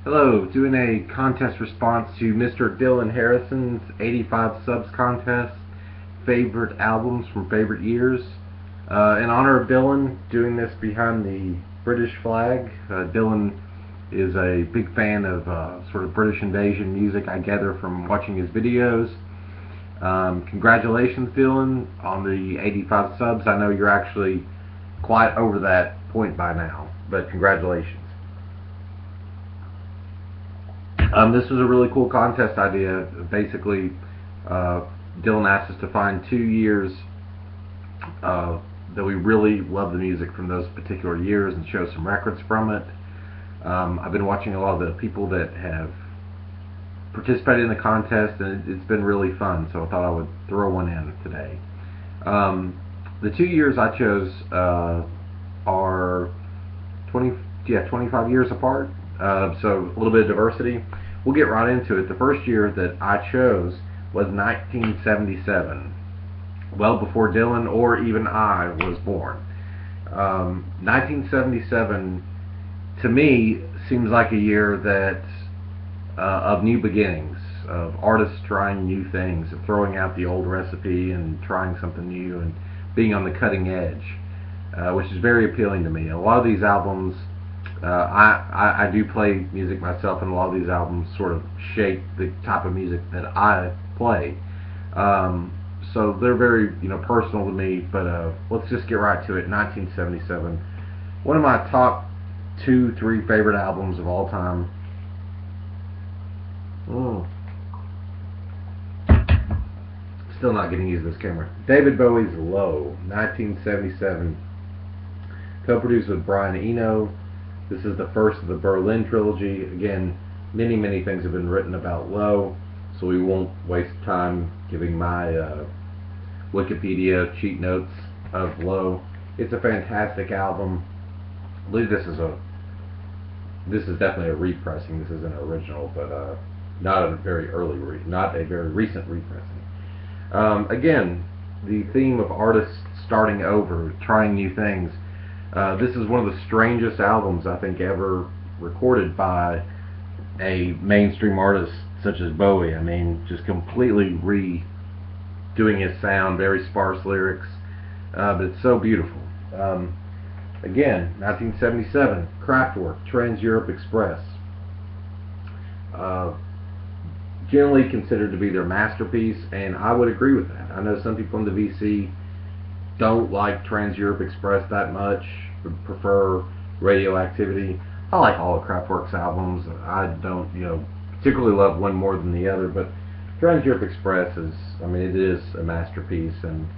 Hello, doing a contest response to Mr. Dylan Harrison's 85 subs contest, favorite albums from favorite years. In honor of Dylan, doing this behind the British flag. Dylan is a big fan of sort of British invasion music, I gather from watching his videos. Congratulations, Dylan, on the 85 subs. I know you're actually quite over that point by now, but congratulations. This was a really cool contest idea. Basically, uh, Dylan asked us to find 2 years that we really love the music from those particular years and show some records from it. I've been watching a lot of the people that have participated in the contest, and it's been really fun, so I thought I would throw one in today. The 2 years I chose are 25 years apart, so a little bit of diversity. We'll get right into it. The first year that I chose was 1977, well before Dylan or even I was born. 1977 to me seems like a year that of new beginnings, of artists trying new things, of throwing out the old recipe and trying something new and being on the cutting edge, which is very appealing to me. A lot of these albums, I do play music myself, and a lot of these albums sort of shape the type of music that I play. So they're very personal to me. But let's just get right to it. 1977, one of my top 2, 3 favorite albums of all time. Oh. Still not getting used to this camera. David Bowie's Low, 1977. Co-produced with Brian Eno. This is the first of the Berlin trilogy. Again, many things have been written about Low, so we won't waste time giving my Wikipedia cheat notes of Low. It's a fantastic album. I believe this is definitely a repressing. This isn't an original, but not a very recent repressing. Again, the theme of artists starting over, trying new things. This is one of the strangest albums I think ever recorded by a mainstream artist such as Bowie. I mean, just completely redoing his sound, very sparse lyrics, but it's so beautiful. Again, 1977, Kraftwerk, Trans-Europe Express. Generally considered to be their masterpiece, and I would agree with that. I know some people in the VC don't like Trans-Europe Express that much, would prefer Radioactivity. I like all of Kraftwerk's albums. I don't, particularly love one more than the other, but Trans-Europe Express it is a masterpiece. And,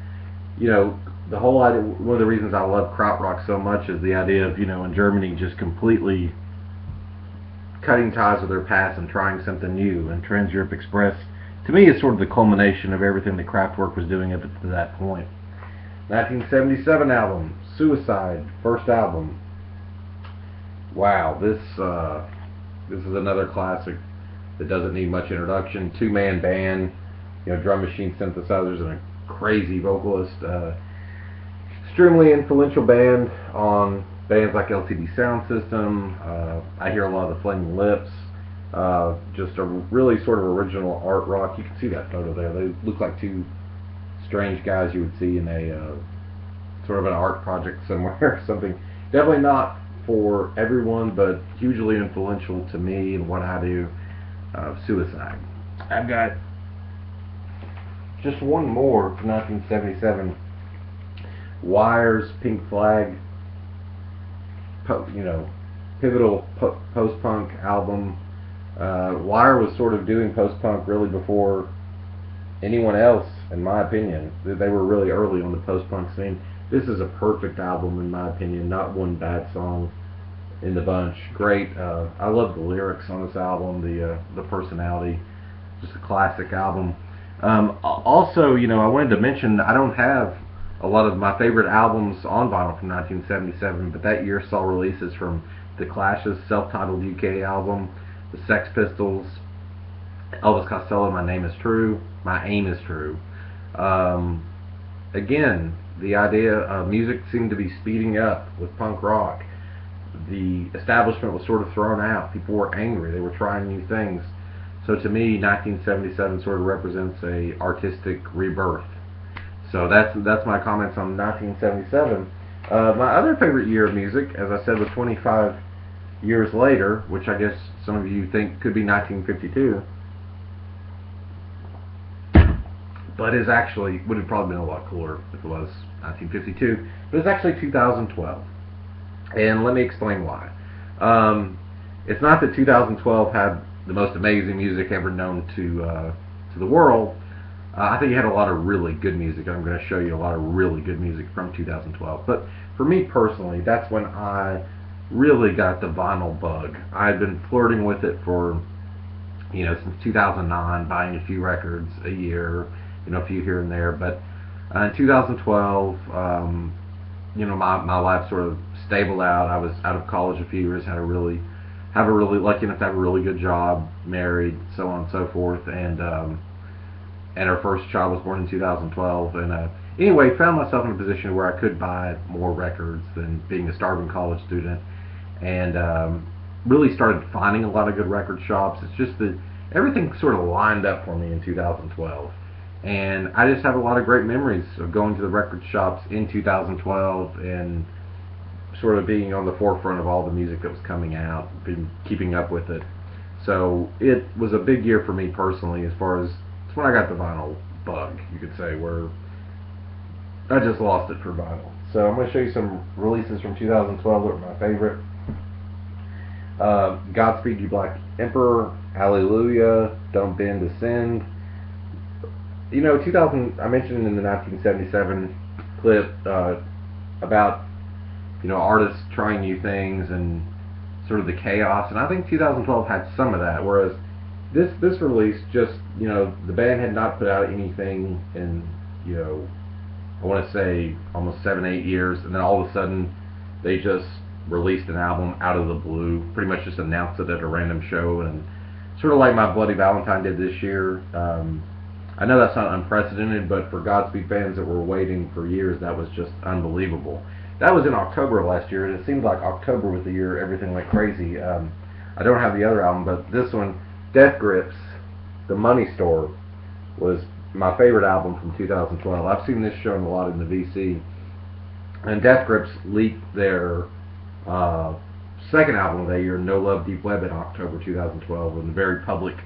the whole idea, one of the reasons I love krautrock so much is the idea of, in Germany just completely cutting ties with their past and trying something new. And Trans-Europe Express, to me, is sort of the culmination of everything that Kraftwerk was doing up to that point. 1977 album, Suicide, first album. Wow, this is another classic that doesn't need much introduction. Two-man band, drum machine synthesizers and a crazy vocalist. Extremely influential band on bands like LCD Sound System. I hear a lot of the Flaming Lips. Just a really sort of original art rock. You can see that photo there. They look like two strange guys you would see in a sort of an art project somewhere or something. Definitely not for everyone, but hugely influential to me and what I do. Suicide. I've got just one more from 1977. Wire's Pink Flag. Pivotal post-punk album. Wire was sort of doing post-punk really before anyone else, in my opinion. They were really early on the post-punk scene. This is a perfect album, in my opinion. Not one bad song in the bunch. Great. I love the lyrics on this album, the personality. Just a classic album. Also, I wanted to mention I don't have a lot of my favorite albums on vinyl from 1977, but that year saw releases from The Clash's self-titled UK album, the Sex Pistols, Elvis Costello, My Aim Is True. Again, the idea of music seemed to be speeding up with punk rock. the establishment was sort of thrown out. People were angry. They were trying new things. So to me, 1977 sort of represents a artistic rebirth. So that's my comments on 1977. My other favorite year of music, as I said, was 25 years later, which I guess some of you think could be 1952. But is actually, would have probably been a lot cooler if it was 1952. But it's actually 2012. And let me explain why. It's not that 2012 had the most amazing music ever known to the world. I think it had a lot of really good music. I'm going to show you a lot of really good music from 2012. But for me personally, that's when I really got the vinyl bug. I'd been flirting with it for, since 2009, buying a few records a year, a few here and there. But in 2012, my life sort of stabled out. I was out of college a few years, lucky enough to have a really good job, married, so on and so forth, and our first child was born in 2012. And anyway, found myself in a position where I could buy more records than being a starving college student, and really started finding a lot of good record shops. It's just that everything sort of lined up for me in 2012. And I just have a lot of great memories of going to the record shops in 2012 and sort of being on the forefront of all the music that was coming out, been keeping up with it. So it was a big year for me personally, as far as it's when I got the vinyl bug, you could say, where I just lost it for vinyl. So I'm going to show you some releases from 2012 that were my favorite. Godspeed, You Black Emperor, Hallelujah, Don't Bend, Ascend. 2000, I mentioned in the 1977 clip about artists trying new things and sort of the chaos, and I think 2012 had some of that, whereas this release just, the band had not put out anything in, I want to say almost 7-8 years, and then all of a sudden they just released an album out of the blue, pretty much just announced it at a random show, and sort of like My Bloody Valentine did this year. I know that's not unprecedented, but for Godspeed fans that were waiting for years, that was just unbelievable. That was in October of last year, and it seemed like October was the year everything went crazy. I don't have the other album, but this one, Death Grips, The Money Store, was my favorite album from 2012. I've seen this shown a lot in the VC. And Death Grips leaked their second album of that year, No Love, Deep Web, in October 2012, in a very public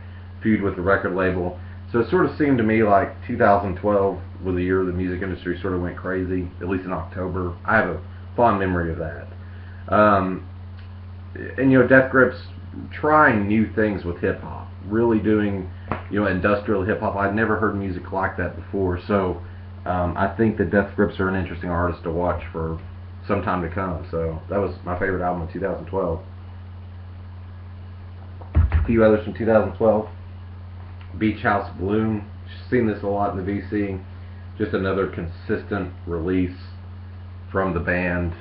feud with the record label. So it sort of seemed to me like 2012 was the year the music industry sort of went crazy, at least in October. I have a fond memory of that. And Death Grips trying new things with hip hop, really doing industrial hip hop. I'd never heard music like that before, so I think that Death Grips are an interesting artist to watch for some time to come. So that was my favorite album of 2012. A few others from 2012. Beach House Bloom, seen this a lot in the VC. Just another consistent release from the band.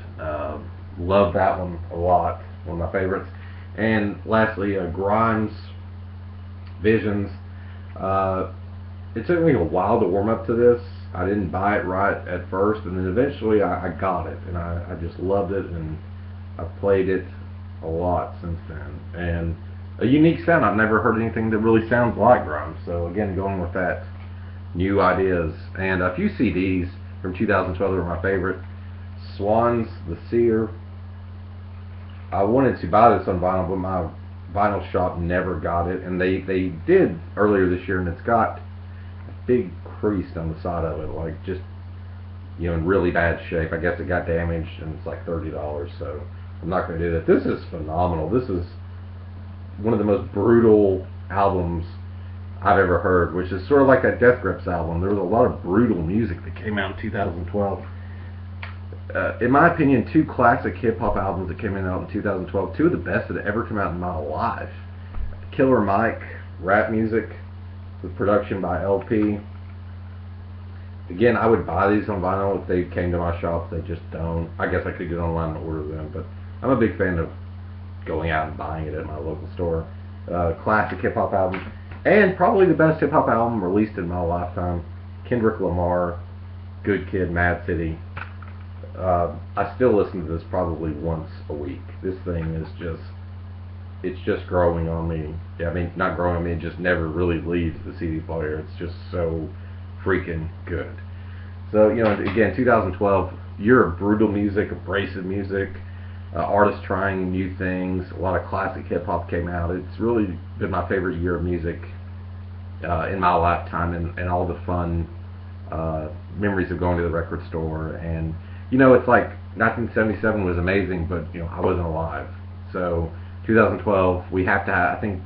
Love that one a lot, one of my favorites. And lastly, Grimes, Visions. It took me a while to warm up to this. I didn't buy it right at first, and then eventually I got it, and I just loved it, and I've played it a lot since then. And a unique sound. I've never heard anything that really sounds like Grimes. So again, going with that, new ideas. And a few CDs from 2012 that were my favorite. Swans, The Sear. I wanted to buy this on vinyl, but my vinyl shop never got it. And they did earlier this year, and it's got a big crease on the side of it, like just, in really bad shape. I guess it got damaged, and it's like $30, so I'm not going to do that. This is phenomenal. This is one of the most brutal albums I've ever heard, which is sort of like that Death Grips album. There was a lot of brutal music that came out in 2012. In my opinion, two classic hip-hop albums that came out in 2012, two of the best that ever come out in my life. Killer Mike, rap music, with production by LP. Again, I would buy these on vinyl if they came to my shop. They just don't. I guess I could get online and order them, but I'm a big fan of going out and buying it at my local store. Classic hip-hop album. And probably the best hip-hop album released in my lifetime. Kendrick Lamar, Good Kid, Mad City. I still listen to this probably once a week. This thing is just, it's just growing on me. Yeah, I mean, not growing on me, it just never really leaves the CD player. It's just so freaking good. So, you know, again, 2012, year of brutal music, abrasive music, artists trying new things, a lot of classic hip hop came out. It's really been my favorite year of music in my lifetime, and all the fun memories of going to the record store. And you know, it's like 1977 was amazing, but you know, I wasn't alive. So 2012, we have to have, I think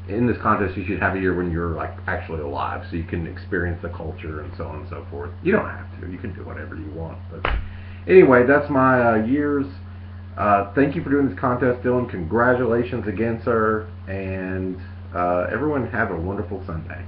in this contest you should have a year when you're like actually alive, so you can experience the culture and so on and so forth. You don't have to, you can do whatever you want. But anyway, that's my years. Thank you for doing this contest, Dylan. Congratulations again, sir. And everyone have a wonderful Sunday.